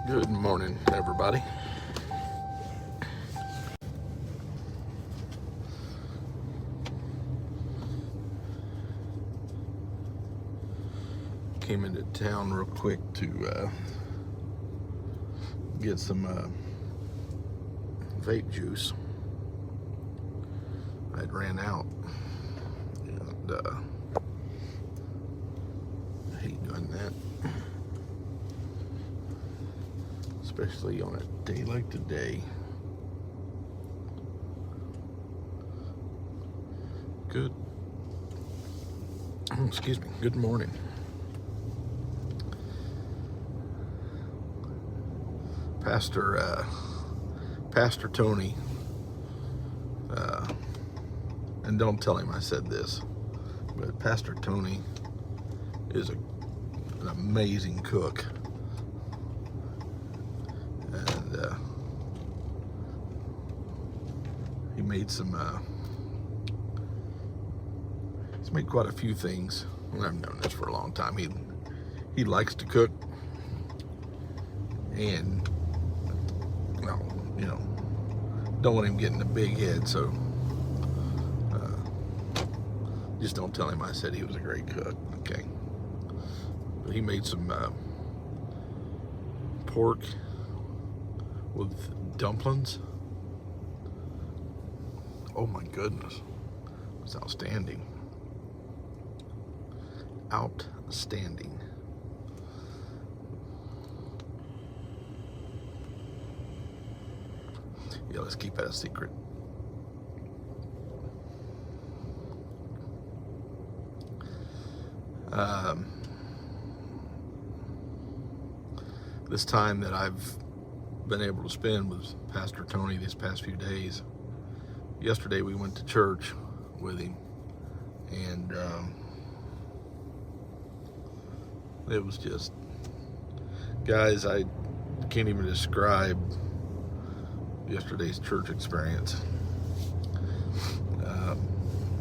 Good morning, everybody. Came into town real quick to get some vape juice. I had ran out, and I hate doing that, especially on a day like today. Good morning. Pastor Tony, and don't tell him I said this, but Pastor Tony is an amazing cook, and he made he's made quite a few things. Well, I've known this for a long time. He likes to cook, and don't want him getting a big head, so just don't tell him I said he was a great cook, okay? But he made some pork with dumplings. Oh my goodness, it's outstanding. Outstanding. Yeah, let's keep that a secret. This time that I've been able to spend with Pastor Tony these past few days. Yesterday we went to church with him, and it was just, guys, I can't even describe yesterday's church experience.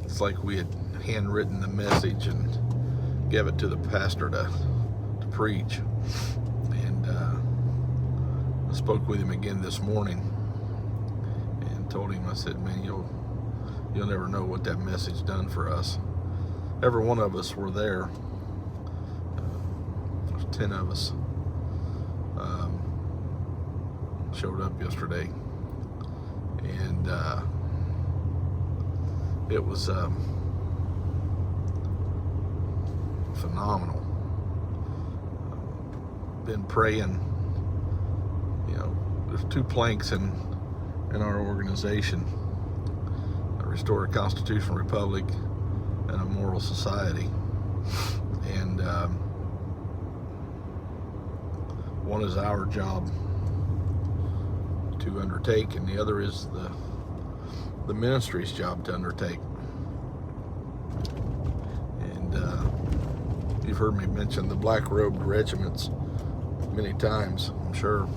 It's like we had handwritten the message and gave it to the pastor to preach. And I spoke with him again this morning and told him, I said, man, you'll never know what that message done for us. Every one of us were there. There's 10 of us showed up yesterday, and it was phenomenal. Been praying. There's two planks in our organization: restore a constitutional republic and a moral society. And one is our job to undertake, and the other is the ministry's job to undertake. And you've heard me mention the black-robed regiments many times, I'm sure,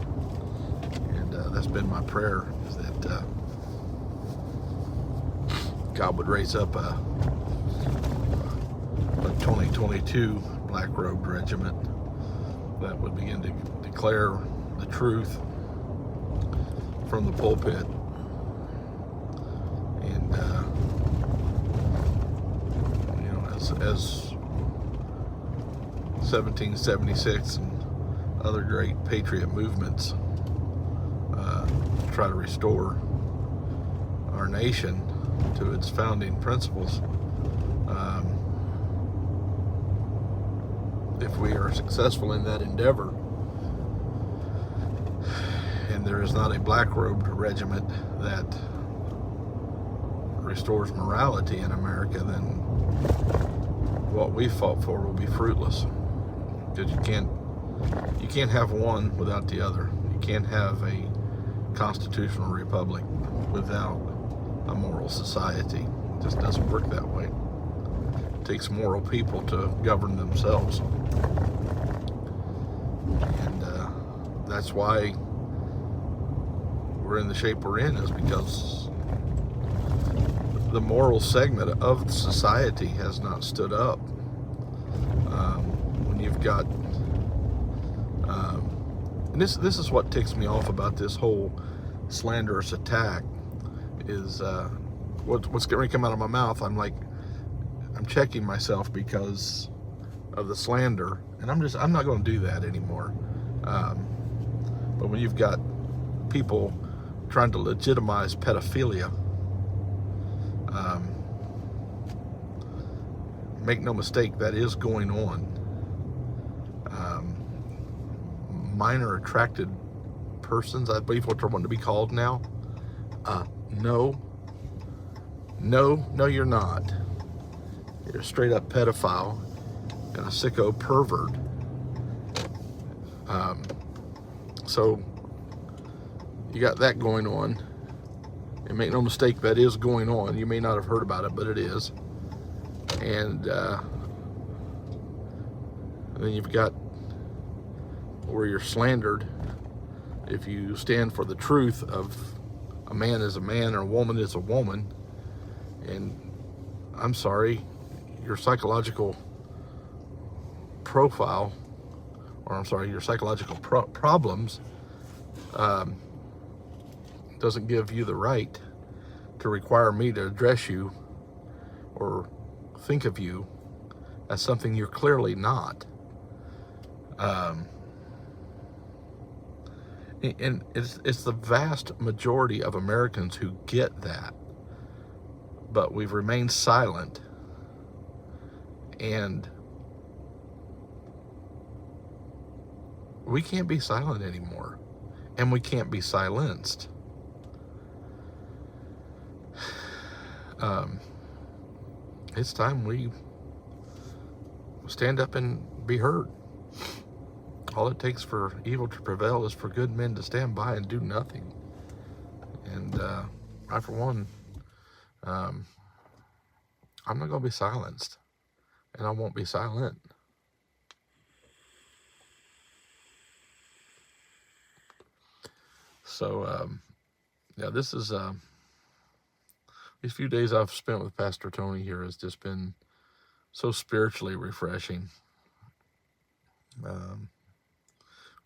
and that's been my prayer, is that God would raise up a 2022 black-robed regiment that would begin to declare the truth from the pulpit. And as 1776 and other great patriot movements try to restore our nation to its founding principles, if we are successful in that endeavor, and there is not a black-robed regiment that restores morality in America, then what we fought for will be fruitless. Because you can't have one without the other. You can't have a constitutional republic without a moral society. It just doesn't work that way. It takes moral people to govern themselves. And that's why we're in the shape we're in, is because the moral segment of society has not stood up. When you've got and this is what ticks me off about this whole slanderous attack is what's getting ready to come out of my mouth. I'm checking myself because of the slander, and I'm not going to do that anymore. But when you've got people trying to legitimize pedophilia, make no mistake, that is going on. Minor attracted persons, I believe what they're wanting to be called now. No, you're not. You're a straight up pedophile and a sicko pervert. So you got that going on, and make no mistake, that is going on. You may not have heard about it, but it is. And then you've got where you're slandered if you stand for the truth of a man is a man or a woman is a woman. And I'm sorry, your psychological profile, or I'm sorry, your psychological problems doesn't give you the right to require me to address you or think of you as something you're clearly not. And it's the vast majority of Americans who get that, but we've remained silent, and we can't be silent anymore, and we can't be silenced. It's time we stand up and be heard. All it takes for evil to prevail is for good men to stand by and do nothing. And I, for one, I'm not going to be silenced, and I won't be silent. So, yeah, this is these few days I've spent with Pastor Tony here has just been so spiritually refreshing.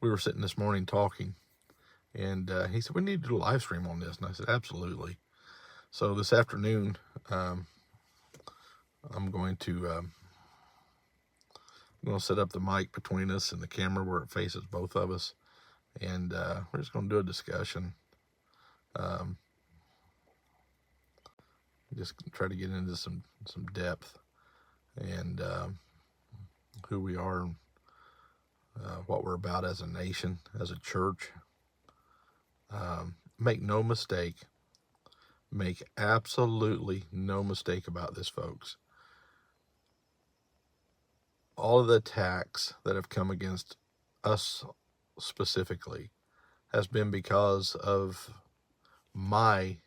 We were sitting this morning talking, and he said, we need to do a live stream on this. And I said, absolutely. So this afternoon, I'm going to set up the mic between us and the camera where it faces both of us. And we're just going to do a discussion. Just try to get into some depth and who we are and what we're about as a nation, as a church. Make no mistake, make absolutely no mistake about this, folks. All of the attacks that have come against us specifically has been because of my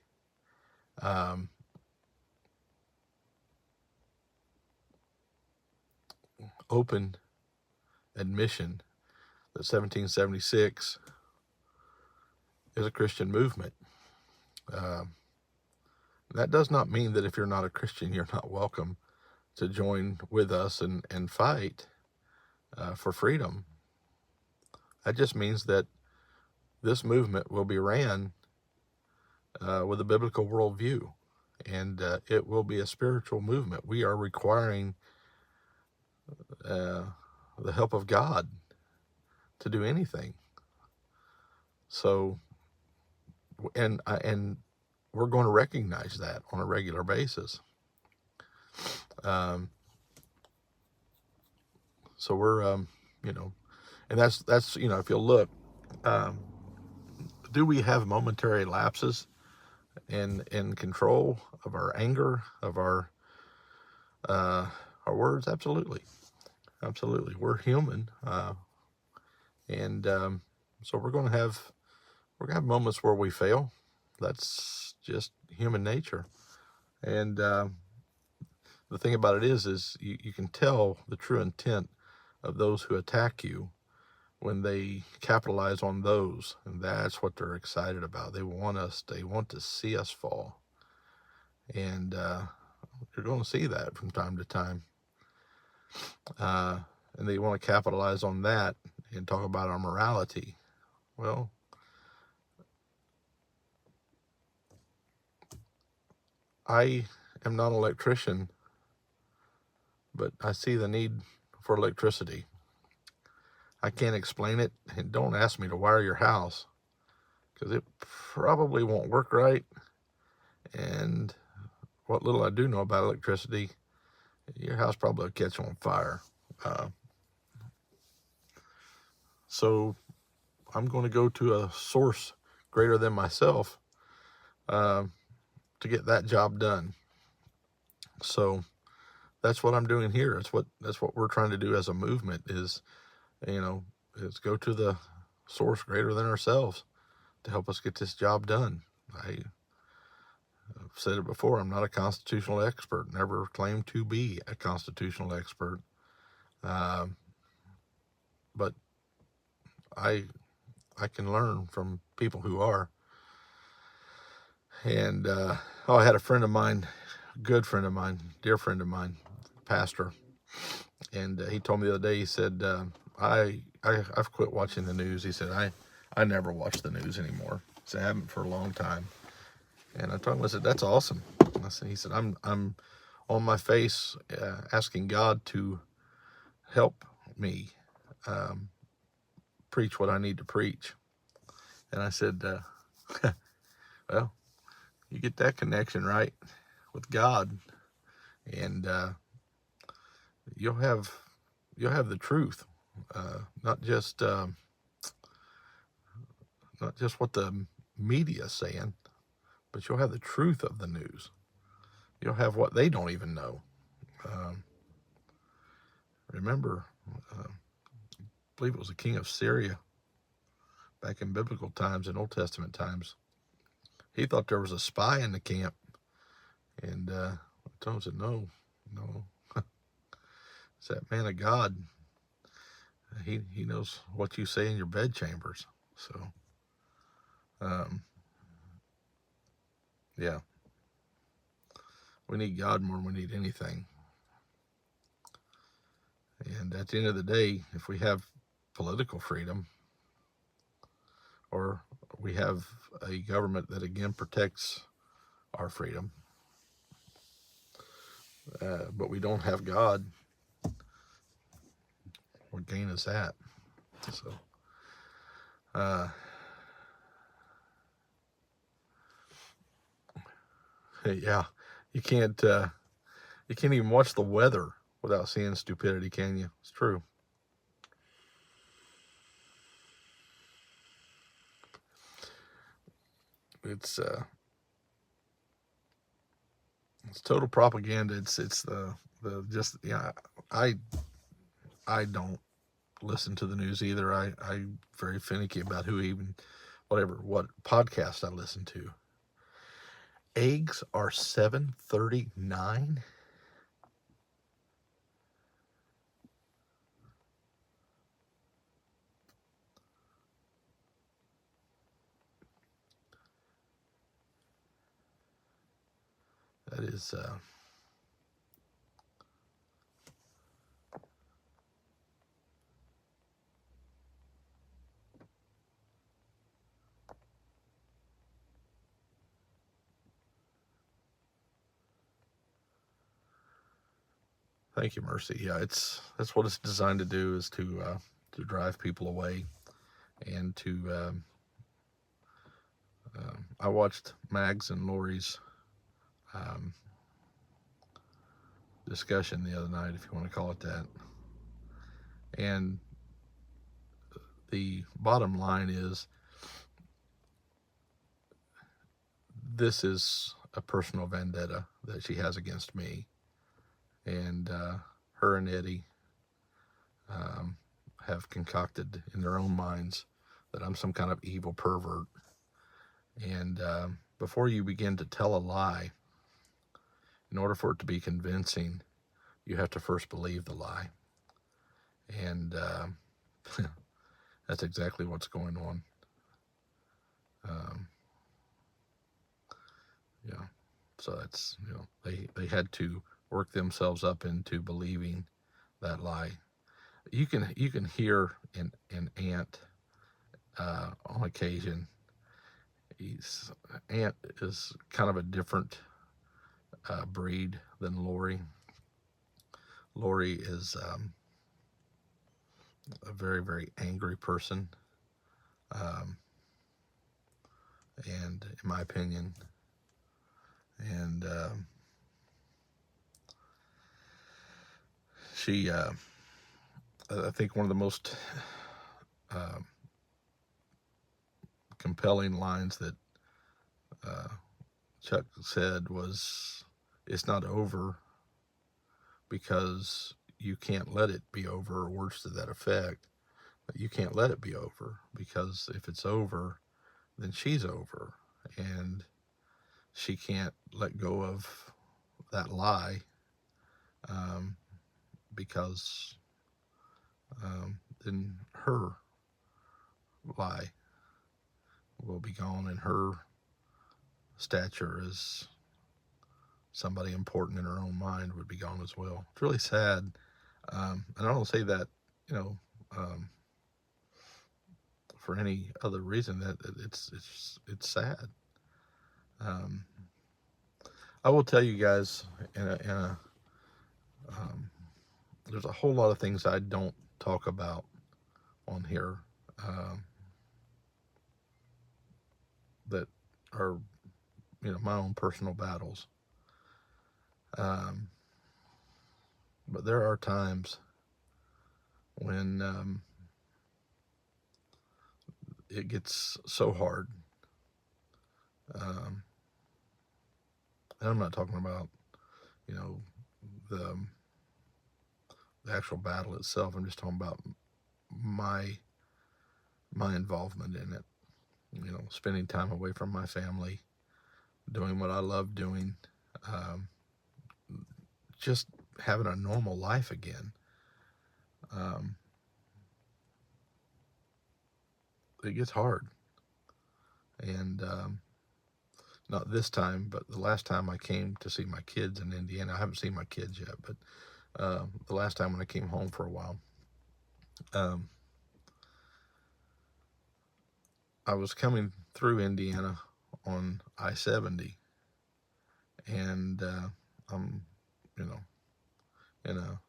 open admission that 1776 is a Christian movement. That does not mean that if you're not a Christian, you're not welcome to join with us and fight for freedom. That just means that this movement will be ran with a biblical worldview, and it will be a spiritual movement. We are requiring the help of God to do anything. So, and we're going to recognize that on a regular basis. So we're, and that's, if you'll look, do we have momentary lapses in control of our anger, of our words? Absolutely. We're human. And so we're going to have moments where we fail. That's just human nature. And the thing about it is you can tell the true intent of those who attack you when they capitalize on those, and that's what they're excited about. They want to see us fall. And you're going to see that from time to time. And they want to capitalize on that and talk about our morality. Well, I am not an electrician, but I see the need for electricity. I can't explain it, and don't ask me to wire your house, because it probably won't work right. And what little I do know about electricity, your house probably will catch on fire. Uh, so I'm going to go to a source greater than myself uh, to get that job done. So that's what I'm doing here. That's what we're trying to do as a movement is, is go to the source greater than ourselves to help us get this job done. I've said it before, I'm not a constitutional expert, never claimed to be a constitutional expert. But I can learn from people who are. And I had a friend of mine, good friend of mine, dear friend of mine, pastor, and he told me the other day. He said, "I've quit watching the news." He said, "I never watch the news anymore. He said, I haven't for a long time." And I told him, I said, "That's awesome." He said, "I'm on my face asking God to help me preach what I need to preach." And I said, "Well, you get that connection right with God, and you'll have the truth, not just what the media's saying, but you'll have the truth of the news. You'll have what they don't even know." Remember, I believe it was the king of Syria back in biblical times, in Old Testament times. He thought there was a spy in the camp, and I told him, I said, no, it's that man of God. He knows what you say in your bed chambers. So, yeah, we need God more than we need anything. And at the end of the day, if we have political freedom, or we have a government that again protects our freedom, but we don't have God, what gain is that? So, yeah, you can't even watch the weather without seeing stupidity, can you? It's true. It's total propaganda. It's the just, yeah. I don't listen to the news either. I'm very finicky about what podcast I listen to. Eggs are $7.39. That is thank you, Mercy. Yeah, that's what it's designed to do, is to drive people away, and to I watched Mags and Lori's discussion the other night, if you want to call it that. And the bottom line is, this is a personal vendetta that she has against me. And her and Eddie have concocted in their own minds that I'm some kind of evil pervert. And before you begin to tell a lie, in order for it to be convincing, you have to first believe the lie. And that's exactly what's going on. Yeah. So that's, they had to work themselves up into believing that lie. You can hear an ant on occasion. Ant is kind of a different breed than Lori. Lori is a very, very angry person. Um, and in my opinion, and she, I think one of the most uh, compelling lines that uh, Chuck said was, "It's not over because you can't let it be over," or words to that effect. You can't let it be over, because if it's over, then she's over, and she can't let go of that lie, um, because then her lie will be gone, and her stature as somebody important in her own mind would be gone as well. It's really sad, and I don't say that, you know, um, for any other reason. That it's sad. Um, I will tell you guys, um, there's a whole lot of things I don't talk about on here, um, that are, my own personal battles. Um, but there are times when it gets so hard. Um, and I'm not talking about, you know, the, the actual battle itself. I'm just talking about my my involvement in it. Spending time away from my family, doing what I love doing, um, just having a normal life again. Um, it gets hard, and not this time, but the last time I came to see my kids in Indiana. I haven't seen my kids yet, but the last time when I came home for a while, um, I was coming through Indiana on I-70, and I'm, you know, in a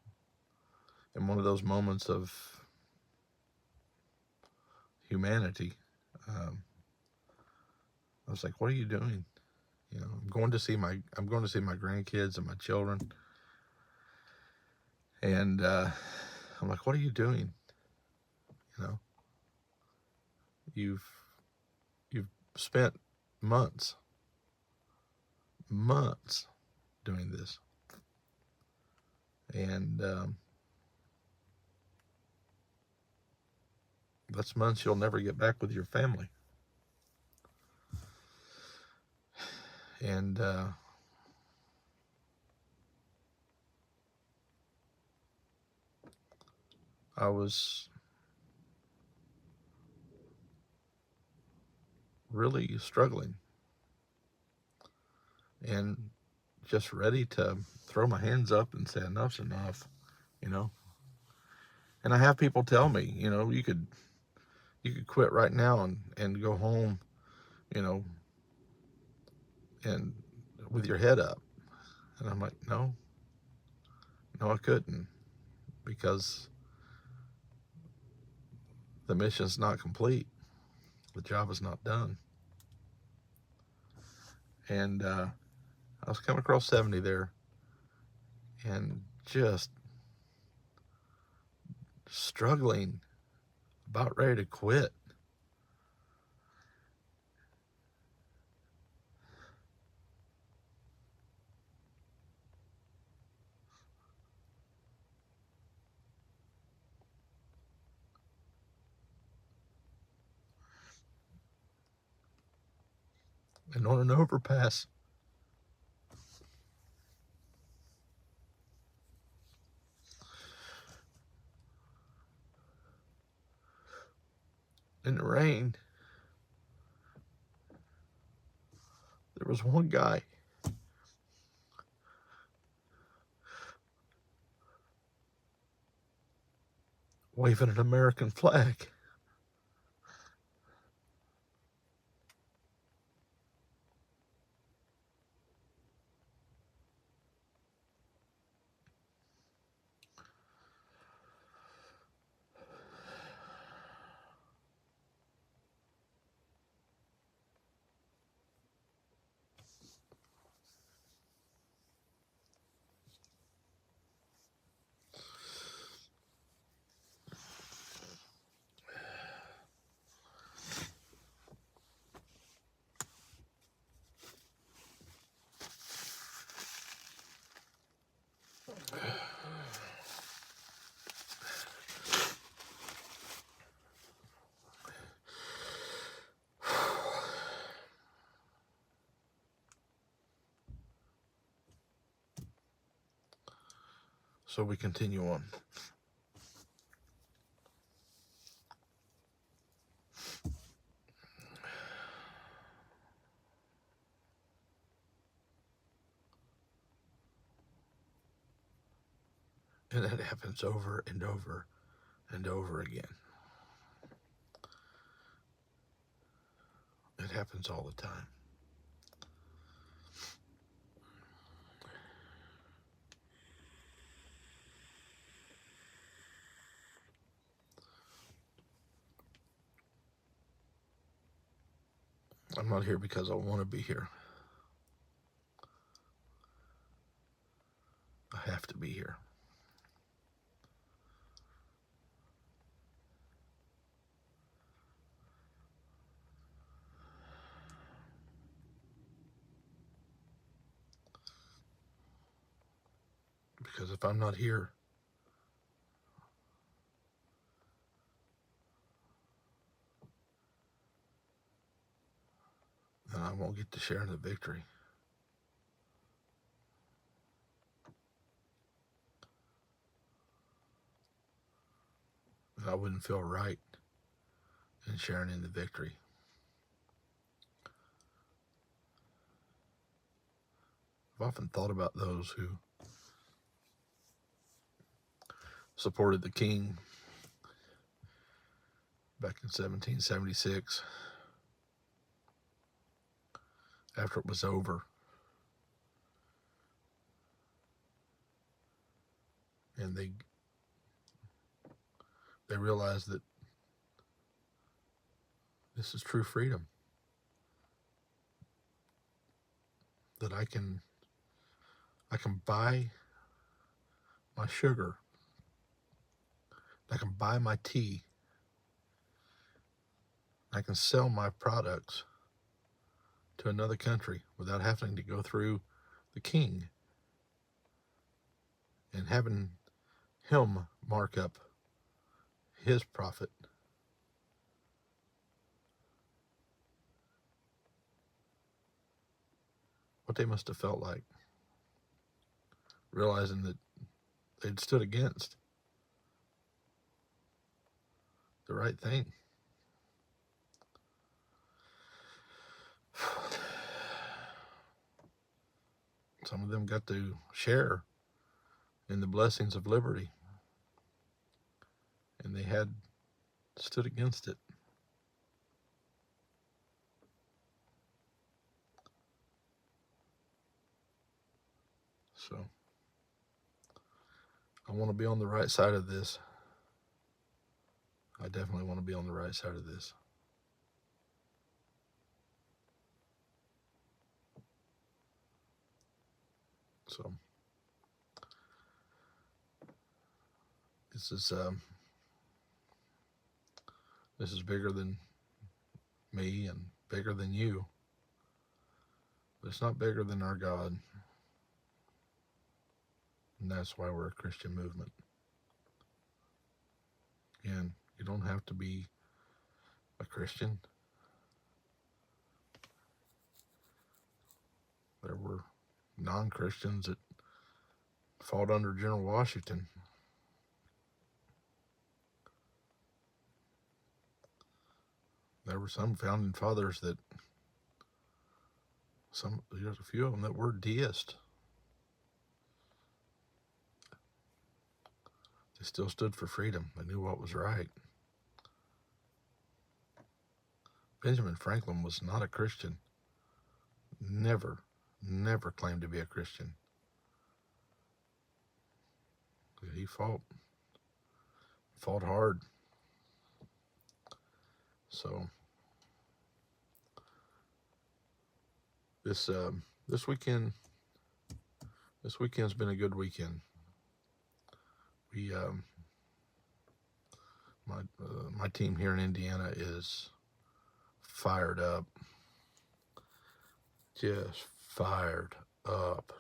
in one of those moments of humanity. Um, I was like, "What are you doing?" I'm going to see my grandkids and my children, and I'm like, "What are you doing?" You know, you've you've spent months, months doing this, and that's months you'll never get back with your family. And I was really struggling and just ready to throw my hands up and say enough's enough, you know. And I have people tell me, you could quit right now and go home, you know, and with your head up. And I'm like, no, no, I couldn't, because the mission's not complete. The job is not done. And I was coming across 70 there, and just struggling, about ready to quit. And on an overpass, in the rain, there was one guy waving an American flag. So we continue on. And that happens over and over and over again. It happens all the time. I'm not here because I want to be here. I have to be here. Because if I'm not here, then I won't get to share in the victory. And I wouldn't feel right in sharing in the victory. I've often thought about those who supported the king back in 1776 after it was over. And they realized that this is true freedom. That I can buy my sugar. I can buy my tea. I can sell my products to another country without having to go through the king and having him mark up his profit. What they must have felt like, realizing that they'd stood against the right thing. Some of them got to share in the blessings of liberty, and they had stood against it. So I want to be on the right side of this. I definitely want to be on the right side of this. So this is bigger than me and bigger than you. But it's not bigger than our God. And that's why we're a Christian movement. Again, you don't have to be a Christian. There were non-Christians that fought under General Washington. There were some founding fathers that there's a few of them that were deists. They still stood for freedom. They knew what was right. Benjamin Franklin was not a Christian. Never claimed to be a Christian. He fought hard. So this weekend's been a good weekend. We my team here in Indiana is fired up, just fired up.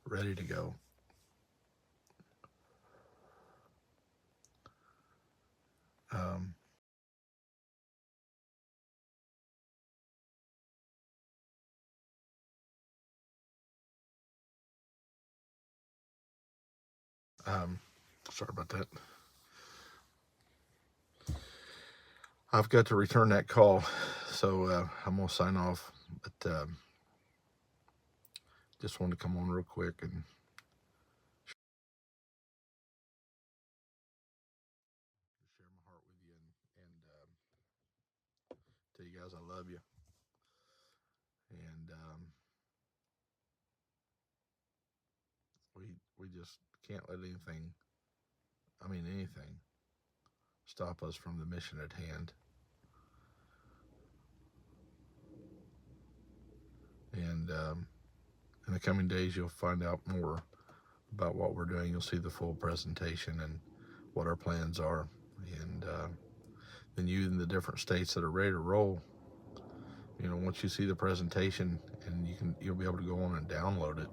Ready to go. Sorry about that. I've got to return that call, so I'm gonna sign off. But just wanted to come on real quick and share my heart with you and tell you guys I love you. And we just can't let anything, I mean anything, stop us from the mission at hand. And in the coming days, you'll find out more about what we're doing. You'll see the full presentation and what our plans are. And then you in the different states that are ready to roll, once you see the presentation, and you'll be able to go on and download it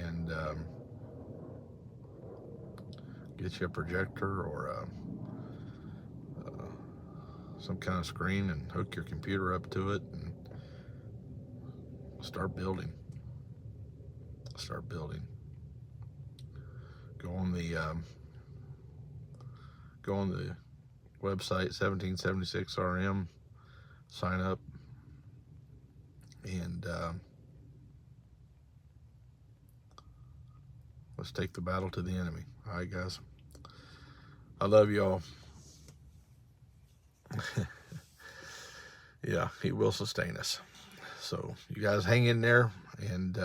and get you a projector or some kind of screen and hook your computer up to it and start building. Go on the website 1776RM, sign up, and let's take the battle to the enemy. All right, guys. I love y'all. Yeah, he will sustain us. So you guys hang in there and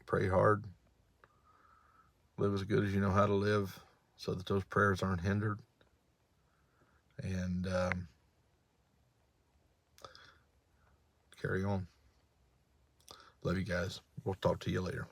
pray hard. Live as good as you know how to live so that those prayers aren't hindered. And carry on. Love you guys. We'll talk to you later.